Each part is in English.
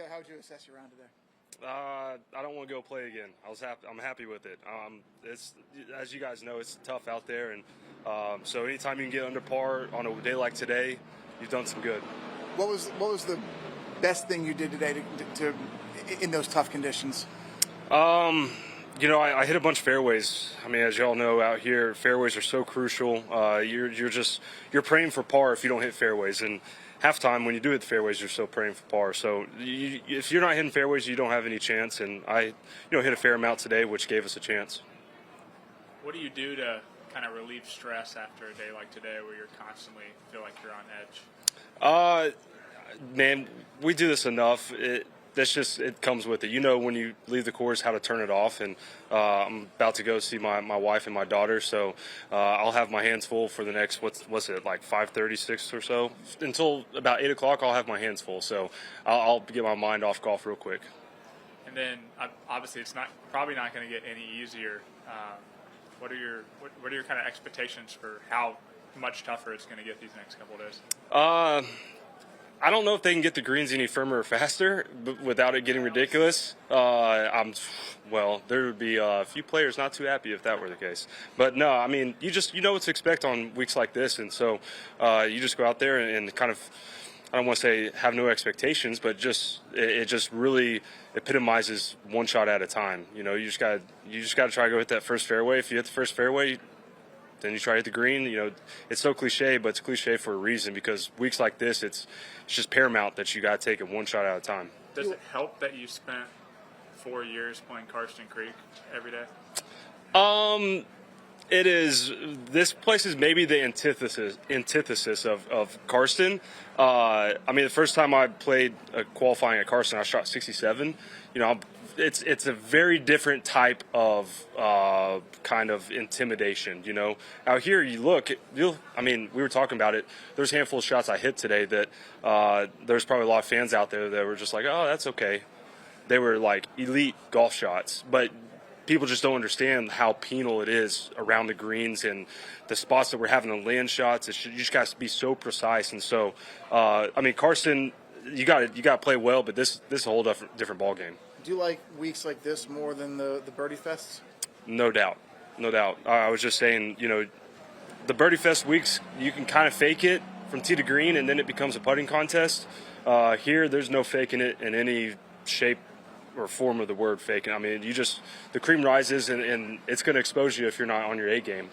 how would you assess your round today? I don't want to go play again. I'm happy with it. It's, as you guys know, it's tough out there, and so anytime you can get under par on a day like today, you've done some good. What was the best thing you did today to in those tough conditions? You know, I hit a bunch of fairways. I mean, as y'all know, out here, fairways are so crucial. You're praying for par if you don't hit fairways, and halftime when you do hit the fairways, you're still praying for par. So if you're not hitting fairways, you don't have any chance. And I, hit a fair amount today, which gave us a chance. What do you do to kind of relieve stress after a day like today, where you're constantly feel like you're on edge? Man, we do this enough. It comes with it. You know, when you leave the course, how to turn it off. And I'm about to go see my wife and my daughter, so I'll have my hands full for the next, what's it, like 5:36 or so? Until about 8 o'clock, I'll have my hands full. So I'll get my mind off golf real quick. And then, obviously, it's probably not going to get any easier. What are your kind of expectations for how much tougher it's going to get these next couple of days? I don't know if they can get the greens any firmer or faster without it getting ridiculous. Well, there would be a few players not too happy if that were the case. But no, I mean, you know what to expect on weeks like this, and so you just go out there and kind of, I don't want to say have no expectations, but it just really epitomizes one shot at a time. You know, you just got to try to go hit that first fairway. If you hit the first fairway, then you try to hit the green. You know, it's so cliche, but it's cliche for a reason, because weeks like this, it's just paramount that you got to take it one shot at a time. Does it help that you spent 4 years playing Karsten Creek every day? It is. This place is maybe the antithesis of Karsten. I mean, the first time I played qualifying at Karsten, I shot 67. You know, it's a very different type of kind of intimidation. You know, out here I mean, we were talking about it. There's a handful of shots I hit today that there's probably a lot of fans out there that were just like, oh, that's okay. They were like elite golf shots, but people just don't understand how penal it is around the greens and the spots that we're having to land shots. You just got to be so precise. And so, I mean, Karsten, you got to play well, but this is a whole different ball game. Do you like weeks like this more than the birdie fests? No doubt. I was just saying, you know, the birdie fest weeks, you can kind of fake it from tee to green, and then it becomes a putting contest. Here, there's no faking it in any shape or form of the word faking. I mean, the cream rises, and it's going to expose you if you're not on your A game.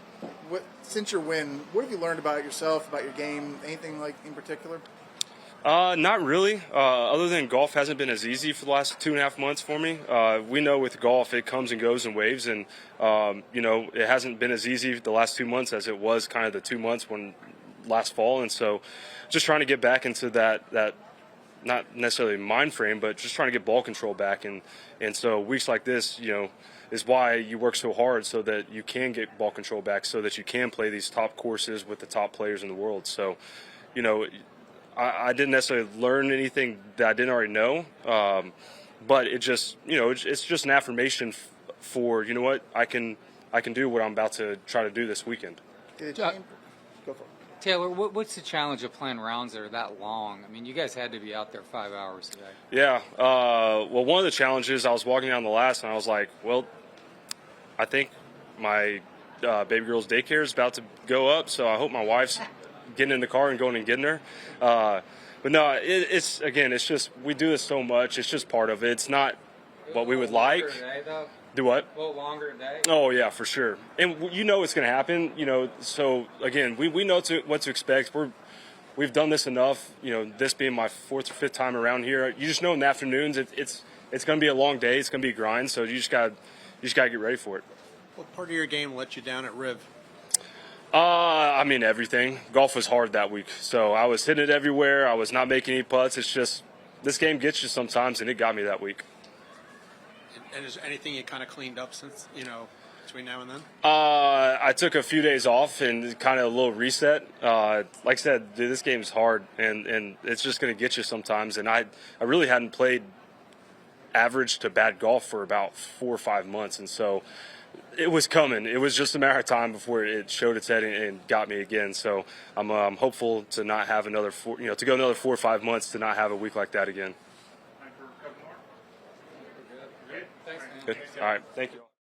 Since your win, what have you learned about yourself, about your game? Anything like in particular? Not really. Other than golf hasn't been as easy for the last 2.5 months for me. We know with golf it comes and goes in waves, and you know, it hasn't been as easy the last 2 months as it was kind of the 2 months when last fall. And so, just trying to get back into that not necessarily mind frame, but just trying to get ball control back. And so weeks like this, you know, is why you work so hard, so that you can get ball control back, so that you can play these top courses with the top players in the world. So, you know, I didn't necessarily learn anything that I didn't already know, but it just, you know, it's just an affirmation for, you know what, I can do what I'm about to try to do this weekend. Go for it. Talor, what's the challenge of playing rounds that are that long? I mean, you guys had to be out there 5 hours today. Yeah. Well, one of the challenges, I was walking down the last, and I was like, well, I think my baby girl's daycare is about to go up, so I hope my wife's getting in the car and going and getting her. But no, it's just, we do this so much. It's just part of it. It's not what we would like. Today, though? Do what? A little longer today? Oh, yeah, for sure. And you know it's going to happen, you know. So, again, we know what to expect. We've done this enough, you know, this being my 4th or 5th time around here. You just know in the afternoons it's going to be a long day. It's going to be a grind, so you just got to get ready for it. What part of your game let you down at Riv? I mean, everything. Golf was hard that week, so I was hitting it everywhere. I was not making any putts. It's just, this game gets you sometimes, and it got me that week. And is there anything you kind of cleaned up since, you know, between now and then? I took a few days off and kind of a little reset. Like I said, dude, this game is hard, and it's just going to get you sometimes. And I really hadn't played average to bad golf for about 4 or 5 months, and so it was coming. It was just a matter of time before it showed its head and got me again. So I'm hopeful to not have to go another 4 or 5 months to not have a week like that again. For a Good. All right. Thank you.